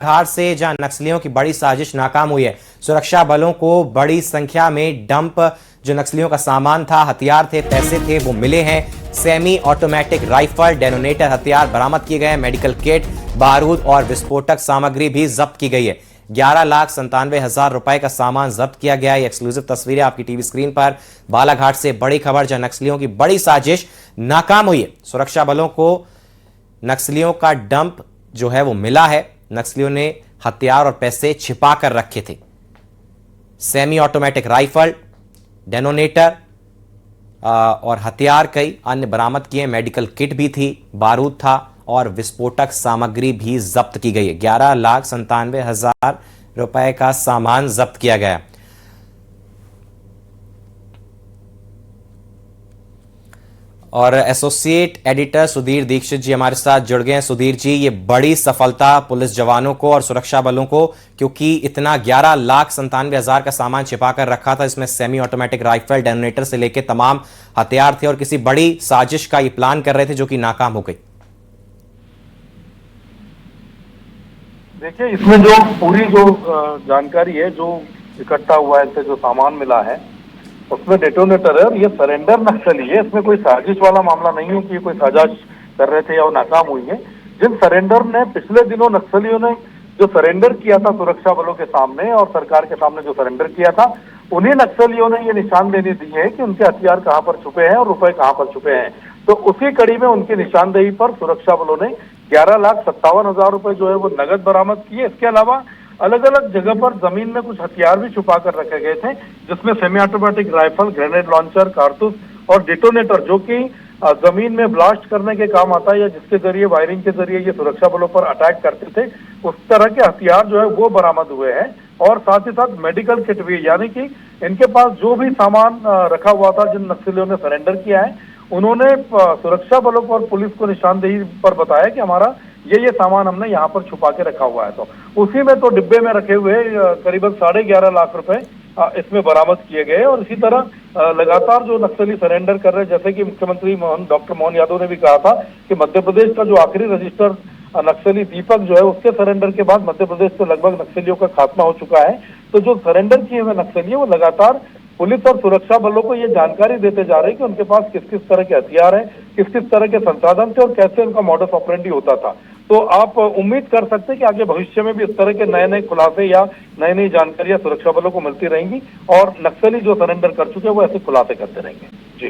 बालाघाट से जहां नक्सलियों की बड़ी साजिश नाकाम हुई है। सुरक्षा बलों को बड़ी संख्या में डंप जो नक्सलियों का सामान था, हथियार थे, पैसे थे, वो मिले हैं। सेमी ऑटोमेटिक राइफल, डेटोनेटर हथियार बरामद किए गए हैं। मेडिकल किट, बारूद और विस्फोटक सामग्री भी जब्त की गई है। 11,97,000 रुपए का सामान जब्त किया गया है। एक्सक्लूसिव तस्वीरें आपकी टीवी स्क्रीन पर। बालाघाट से बड़ी खबर, जहां नक्सलियों की बड़ी साजिश नाकाम हुई है। सुरक्षा बलों को नक्सलियों का डंप जो है वो मिला है। नक्सलियों ने हथियार और पैसे छिपा कर रखे थे। सेमी ऑटोमेटिक राइफल, डेटोनेटर और हथियार कई अन्य बरामद किए। मेडिकल किट भी थी, बारूद था और विस्फोटक सामग्री भी जब्त की गई है। 11,97,000 रुपए का सामान जब्त किया गया। और एसोसिएट एडिटर सुधीर दीक्षित जी हमारे साथ जुड़ गए हैं। सुधीर जी, ये बड़ी सफलता पुलिस जवानों को और सुरक्षा बलों को, क्योंकि इतना 11,97,000 का सामान छिपा कर रखा था। इसमें सेमी ऑटोमेटिक राइफल, डेटोनेटर से लेकर तमाम हथियार थे और किसी बड़ी साजिश का ये प्लान कर रहे थे जो कि नाकाम हो गई। देखिए, इसमें जो पूरी जो जानकारी है, जो इकट्ठा हुआ है, इससे जो सामान मिला है उसमें डेटोनेटर है और ये सरेंडर नक्सली है। इसमें कोई साजिश वाला मामला नहीं है कि ये कोई साजिश कर रहे थे या वो नाकाम हुई है। जिन सरेंडर ने पिछले दिनों नक्सलियों ने जो सरेंडर किया था सुरक्षा बलों के सामने और सरकार के सामने जो सरेंडर किया था, उन्हीं नक्सलियों ने ये निशानदेही दी है कि उनके हथियार कहाँ पर छुपे हैं और रुपए कहाँ पर छुपे हैं। तो उसी कड़ी में उनकी निशानदेही पर सुरक्षा बलों ने 11,57,000 रुपए जो है वो नगद बरामद किए। इसके अलावा अलग अलग जगह पर जमीन में कुछ हथियार भी छुपा कर रखे गए थे, जिसमें semi automatic rifle, grenade launcher, कारतूस और डिटोनेटर, जो कि जमीन में ब्लास्ट करने के काम आता है या जिसके जरिए वायरिंग के जरिए ये सुरक्षा बलों पर अटैक करते थे, उस तरह के हथियार जो है वो बरामद हुए हैं। और साथ ही साथ मेडिकल किट भी, यानी कि इनके पास जो भी सामान रखा हुआ था, जिन नक्सलियों ने सरेंडर किया है, उन्होंने सुरक्षा बलों को और पुलिस को निशानदेही पर बताया कि हमारा ये सामान हमने यहाँ पर छुपा के रखा हुआ है। तो उसी में तो डिब्बे में रखे हुए करीबन 11.5 लाख रुपए इसमें बरामद किए गए। और इसी तरह लगातार जो नक्सली सरेंडर कर रहे हैं, जैसे कि मुख्यमंत्री डॉक्टर मोहन यादव ने भी कहा था कि मध्य प्रदेश का जो आखिरी रजिस्टर नक्सली दीपक जो है, उसके सरेंडर के बाद मध्य प्रदेश से लगभग नक्सलियों का खात्मा हो चुका है। तो जो सरेंडर किए हुए नक्सली है वो लगातार पुलिस और सुरक्षा बलों को ये जानकारी देते जा रहे हैं कि उनके पास किस किस तरह के हथियार हैं, किस किस तरह के संसाधन थे और कैसे उनका मॉडस ऑपरेंडी होता था। तो आप उम्मीद कर सकते हैं कि आगे भविष्य में भी इस तरह के नए नए खुलासे या नई नई जानकारियां सुरक्षा बलों को मिलती रहेंगी और नक्सली जो सरेंडर कर चुके हैं वो ऐसे खुलासे करते रहेंगे। जी।